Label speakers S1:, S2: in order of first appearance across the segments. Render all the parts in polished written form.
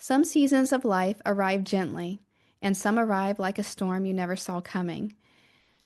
S1: Some seasons of life arrive gently, and some arrive like a storm you never saw coming.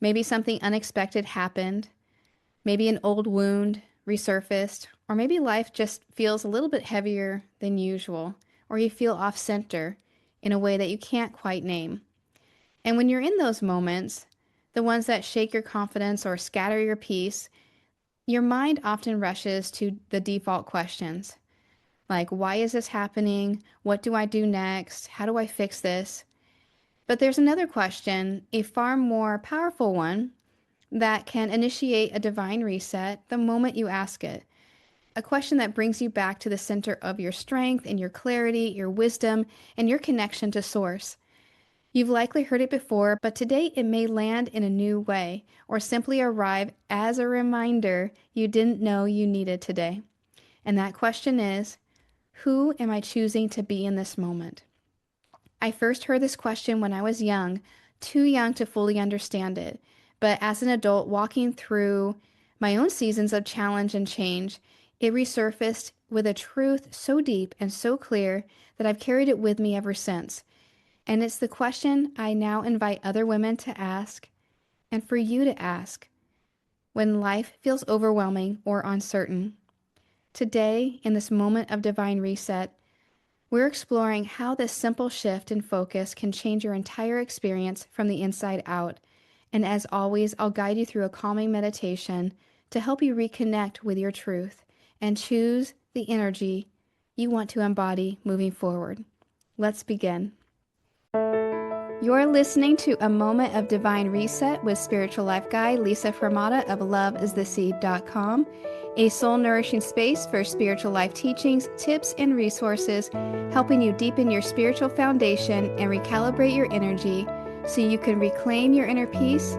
S1: Maybe something unexpected happened, maybe an old wound resurfaced, or maybe life just feels a little bit heavier than usual, or you feel off center in a way that you can't quite name. And when you're in those moments, the ones that shake your confidence or scatter your peace, your mind often rushes to the default questions like, why is this happening? What do I do next? How do I fix this? But there's another question, a far more powerful one, that can initiate a divine reset the moment you ask it. A question that brings you back to the center of your strength and your clarity, your wisdom, and your connection to Source. You've likely heard it before, but today it may land in a new way or simply arrive as a reminder you didn't know you needed today. And that question is, who am I choosing to be in this moment? I first heard this question when I was young, too young to fully understand it. But as an adult walking through my own seasons of challenge and change, it resurfaced with a truth so deep and so clear that I've carried it with me ever since. And it's the question I now invite other women to ask and for you to ask when life feels overwhelming or uncertain. Today, in this moment of divine reset, we're exploring how this simple shift in focus can change your entire experience from the inside out. And as always, I'll guide you through a calming meditation to help you reconnect with your truth and choose the energy you want to embody moving forward. Let's begin. You're listening to A Moment of Divine Reset with spiritual life guide Lisa Hromada of loveistheseed.com, a soul-nourishing space for spiritual life teachings, tips, and resources, helping you deepen your spiritual foundation and recalibrate your energy so you can reclaim your inner peace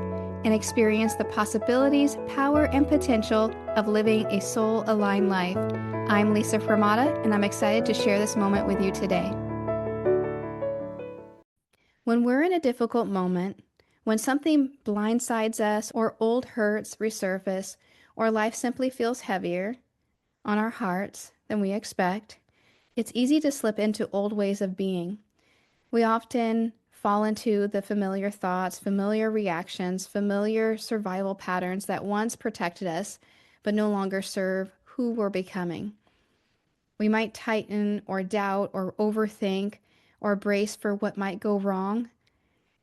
S1: and experience the possibilities, power, and potential of living a soul-aligned life. I'm Lisa Hromada, and I'm excited to share this moment with you today. When we're in a difficult moment, when something blindsides us or old hurts resurface, or life simply feels heavier on our hearts than we expect, it's easy to slip into old ways of being. We often fall into the familiar thoughts, familiar reactions, familiar survival patterns that once protected us, but no longer serve who we're becoming. We might tighten or doubt or overthink or brace for what might go wrong.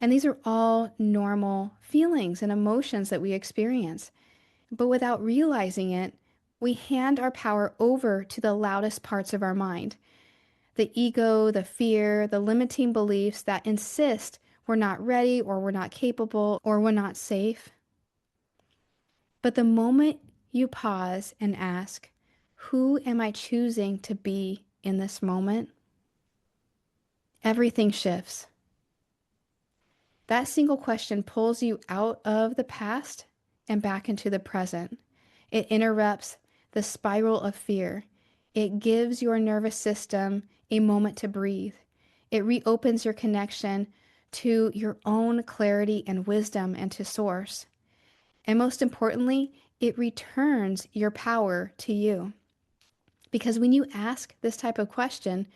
S1: And these are all normal feelings and emotions that we experience. But without realizing it, we hand our power over to the loudest parts of our mind. The ego, the fear, the limiting beliefs that insist we're not ready or we're not capable or we're not safe. But the moment you pause and ask, who am I choosing to be in this moment? Everything shifts. That single question pulls you out of the past and back into the present. It interrupts the spiral of fear. It gives your nervous system a moment to breathe. It reopens your connection to your own clarity and wisdom and to Source. And most importantly, it returns your power to you. Because when you ask this type of question,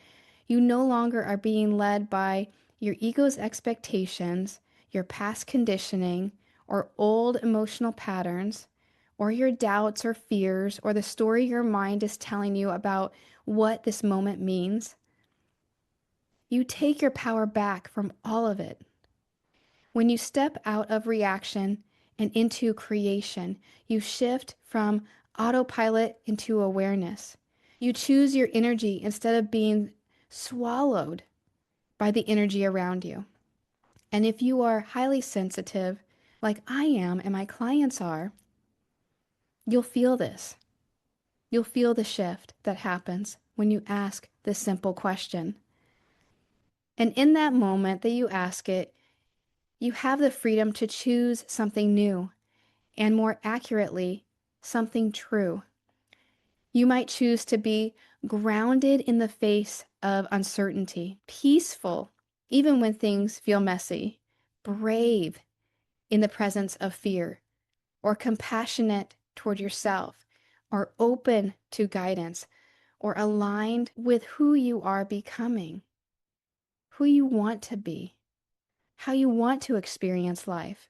S1: you no longer are being led by your ego's expectations, your past conditioning, or old emotional patterns, or your doubts or fears, or the story your mind is telling you about what this moment means. You take your power back from all of it. When you step out of reaction and into creation, you shift from autopilot into awareness. You choose your energy instead of being swallowed by the energy around you. And if you are highly sensitive, like I am and my clients are, you'll feel this. You'll feel the shift that happens when you ask this simple question. And in that moment that you ask it, you have the freedom to choose something new, and more accurately, something true. You might choose to be grounded in the face of uncertainty, peaceful, even when things feel messy, brave in the presence of fear, or compassionate toward yourself, or open to guidance, or aligned with who you are becoming. who you want to be, how you want to experience life.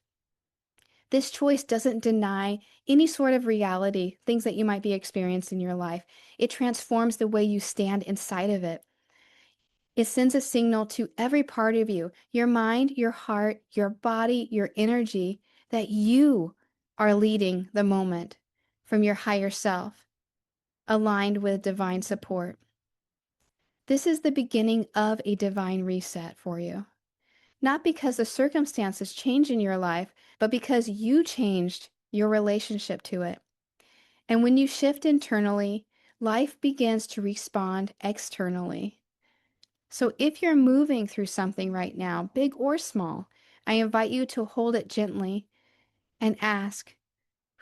S1: This choice doesn't deny any sort of reality, things that you might be experiencing in your life. It transforms the way you stand inside of it. It sends a signal to every part of you, your mind, your heart, your body, your energy, that you are leading the moment from your higher self, aligned with divine support. This is the beginning of a divine reset for you. Not because the circumstances change in your life, but because you changed your relationship to it. And when you shift internally, life begins to respond externally. So if you're moving through something right now, big or small, I invite you to hold it gently and ask,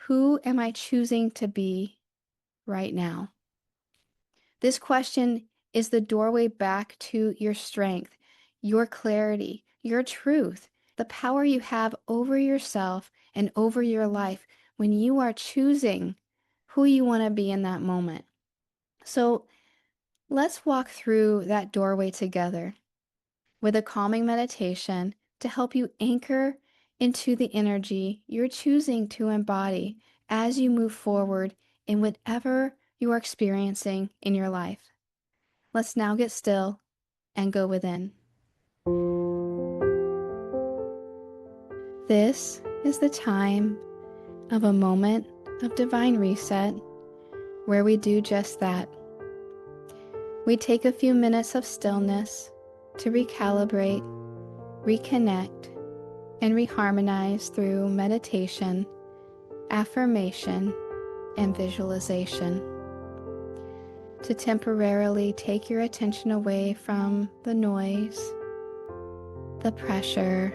S1: who am I choosing to be right now? This question is the doorway back to your strength, your clarity, your truth, the power you have over yourself and over your life when you are choosing who you want to be in that moment. So let's walk through that doorway together with a calming meditation to help you anchor into the energy you're choosing to embody as you move forward in whatever you are experiencing in your life. Let's now get still and go within. This is the time of a moment of divine reset where we do just that. We take a few minutes of stillness to recalibrate, reconnect, and reharmonize through meditation, affirmation, and visualization. To temporarily take your attention away from the noise, the pressure,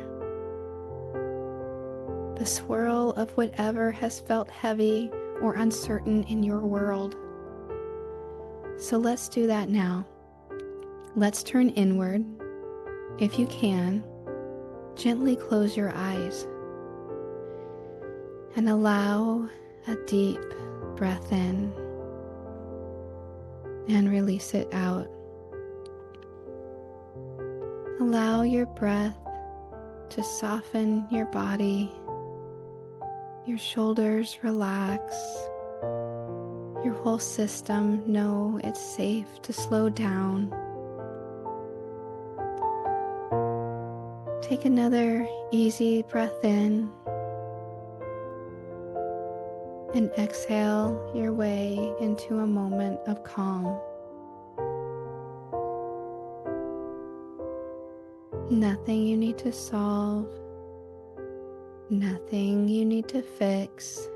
S1: the swirl of whatever has felt heavy or uncertain in your world. So let's do that now. Let's turn inward. If you can, gently close your eyes and allow a deep breath in and release it out. Allow your breath to soften your body. Your shoulders relax. Your whole system know it's safe to slow down. Take another easy breath in and exhale your way into a moment of calm. Nothing you need to solve, nothing you need to fix,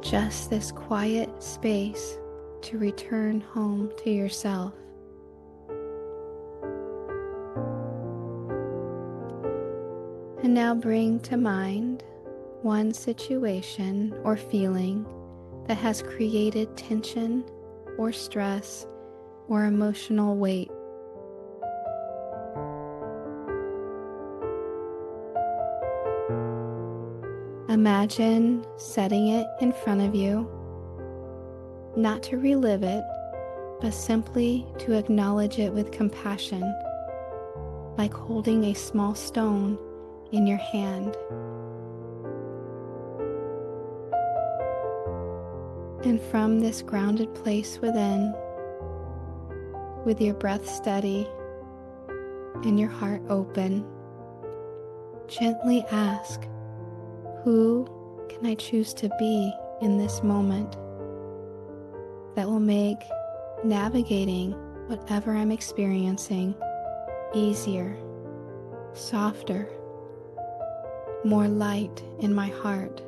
S1: just this quiet space to return home to yourself. And now bring to mind one situation or feeling that has created tension or stress or emotional weight. Imagine setting it in front of you, not to relive it, but simply to acknowledge it with compassion, like holding a small stone in your hand. And from this grounded place within, with your breath steady and your heart open, gently ask, who can I choose to be in this moment that will make navigating whatever I'm experiencing easier, softer, more light in my heart?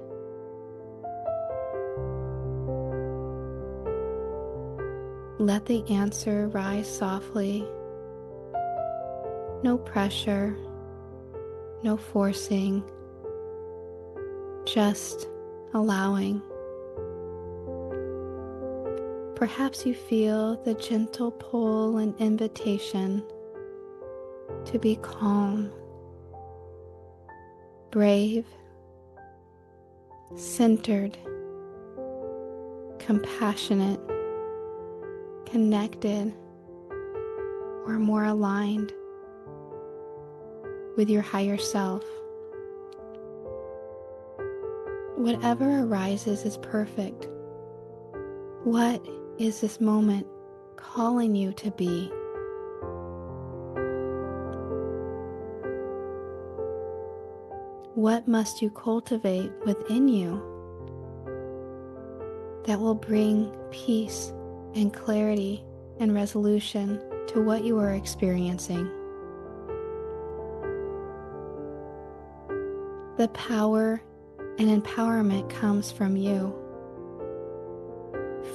S1: Let the answer rise softly. No pressure, no forcing, just allowing. Perhaps you feel the gentle pull and invitation to be calm, brave, centered, compassionate, connected, or more aligned with your higher self. Whatever arises is perfect. What is this moment calling you to be? What must you cultivate within you that will bring peace and clarity and resolution to what you are experiencing? The power and empowerment comes from you.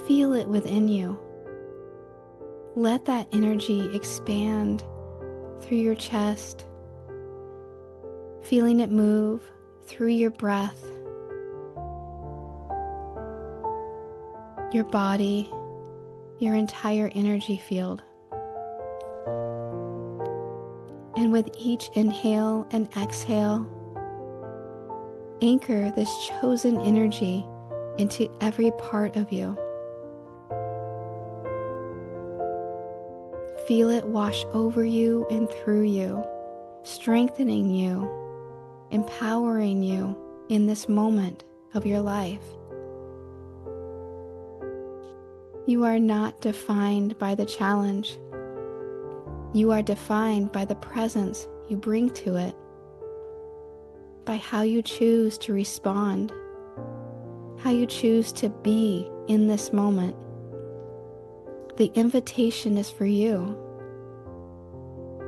S1: Feel it within you. Let that energy expand through your chest, feeling it move through your breath, your body, your entire energy field. And with each inhale and exhale, anchor this chosen energy into every part of you. Feel it wash over you and through you, strengthening you, empowering you in this moment of your life. You are not defined by the challenge. You are defined by the presence you bring to it, by how you choose to respond, how you choose to be in this moment. The invitation is for you.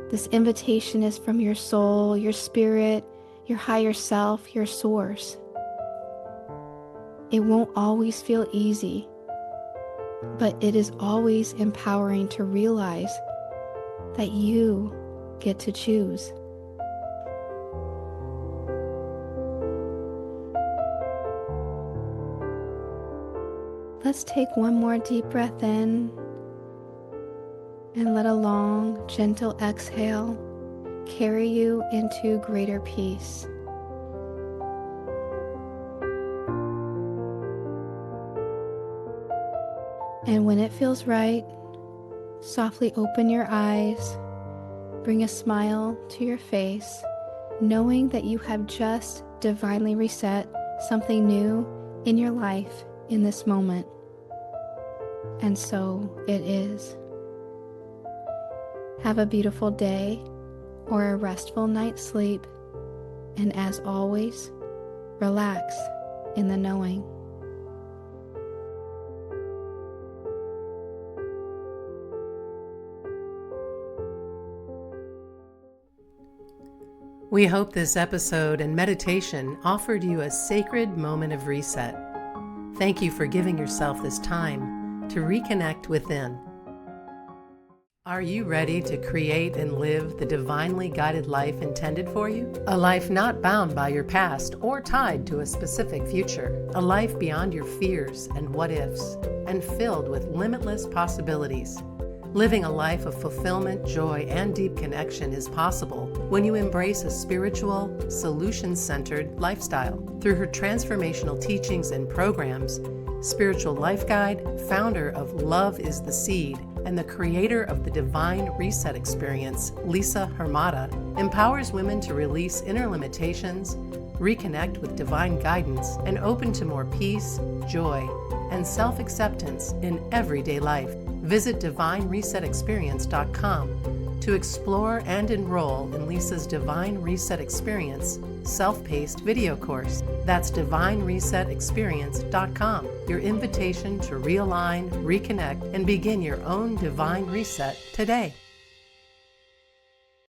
S1: This invitation is from your soul, your spirit, your higher self, your source. It won't always feel easy, but it is always empowering to realize that you get to choose. Let's take one more deep breath in and let a long, gentle exhale carry you into greater peace. And when it feels right, softly open your eyes, bring a smile to your face, knowing that you have just divinely reset something new in your life in this moment. And so it is. Have a beautiful day or a restful night's sleep, and as always, relax in the knowing.
S2: We hope this episode and meditation offered you a sacred moment of reset. Thank you for giving yourself this time to reconnect within. Are you ready to create and live the divinely guided life intended for you? A life not bound by your past or tied to a specific future. A life beyond your fears and what-ifs, and filled with limitless possibilities. Living a life of fulfillment, joy, and deep connection is possible when you embrace a spiritual, solution-centered lifestyle. Through her transformational teachings and programs, spiritual life guide, founder of Love is the Seed, and the creator of the Divine Reset Experience, Lisa Hromada, empowers women to release inner limitations, reconnect with divine guidance, and open to more peace, joy, and self-acceptance in everyday life. Visit DivineResetExperience.com to explore and enroll in Lisa's Divine Reset Experience self-paced video course. That's DivineResetExperience.com, your invitation to realign, reconnect, and begin your own divine reset today.